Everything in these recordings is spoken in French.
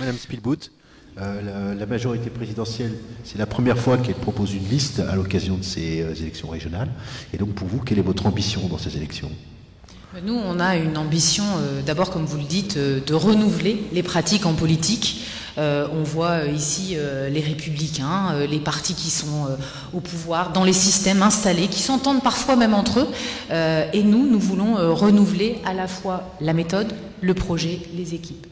Madame Spielbout, la majorité présidentielle, c'est la première fois qu'elle propose une liste à l'occasion de ces élections régionales. Et donc pour vous, quelle est votre ambition dans ces élections ? Nous, on a une ambition, d'abord, comme vous le dites, de renouveler les pratiques en politique. On voit ici les républicains, les partis qui sont au pouvoir, dans les systèmes installés, qui s'entendent parfois même entre eux. Et nous voulons renouveler à la fois la méthode, le projet, les équipes.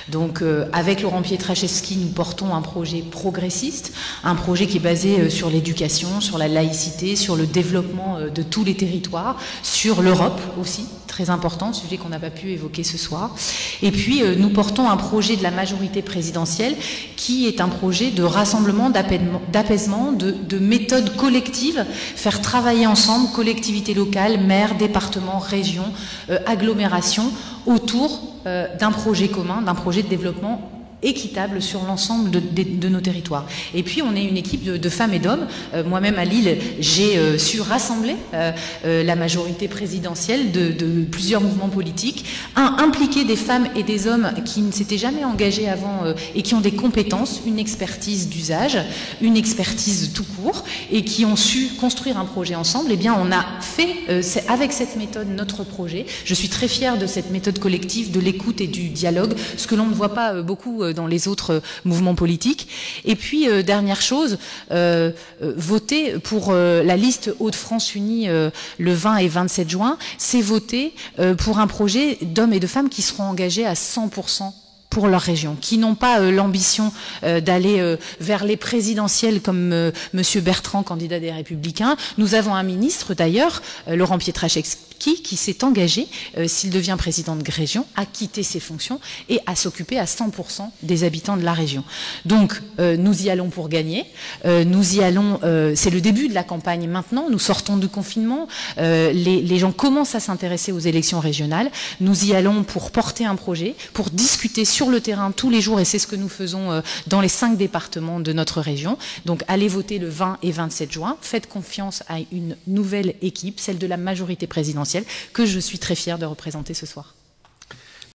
Donc avec Laurent Pietraszewski, nous portons un projet progressiste, un projet qui est basé sur l'éducation, sur la laïcité, sur le développement de tous les territoires, sur l'Europe aussi, très important, sujet qu'on n'a pas pu évoquer ce soir. Et puis nous portons un projet de la majorité présidentielle qui est un projet de rassemblement, d'apaisement, de méthode collective, faire travailler ensemble collectivités locales, maires, départements, régions, agglomérations, autour d'un projet commun, d'un projet de développement équitable sur l'ensemble de nos territoires. Et puis on est une équipe de femmes et d'hommes. Moi-même à Lille, j'ai su rassembler la majorité présidentielle de plusieurs mouvements politiques, impliquer des femmes et des hommes qui ne s'étaient jamais engagés avant et qui ont des compétences, une expertise d'usage, une expertise tout court, et qui ont su construire un projet ensemble. Eh bien on a fait avec cette méthode notre projet. Je suis très fière de cette méthode collective, de l'écoute et du dialogue, ce que l'on ne voit pas beaucoup dans les autres mouvements politiques. Et puis, dernière chose, voter pour la liste Hauts-de-France Unie le 20 et 27 juin, c'est voter pour un projet d'hommes et de femmes qui seront engagés à 100% pour leur région, qui n'ont pas l'ambition d'aller vers les présidentielles comme Monsieur Bertrand, candidat des Républicains. Nous avons un ministre d'ailleurs, Laurent Pietraszewski, qui s'est engagé, s'il devient président de région, à quitter ses fonctions et à s'occuper à 100% des habitants de la région. Donc nous y allons pour gagner, nous y allons, c'est le début de la campagne maintenant, nous sortons du confinement, les gens commencent à s'intéresser aux élections régionales, nous y allons pour porter un projet, pour discuter sur le terrain tous les jours, et c'est ce que nous faisons dans les 5 départements de notre région. Donc allez voter le 20 et 27 juin, faites confiance à une nouvelle équipe, celle de la majorité présidentielle, que je suis très fière de représenter ce soir.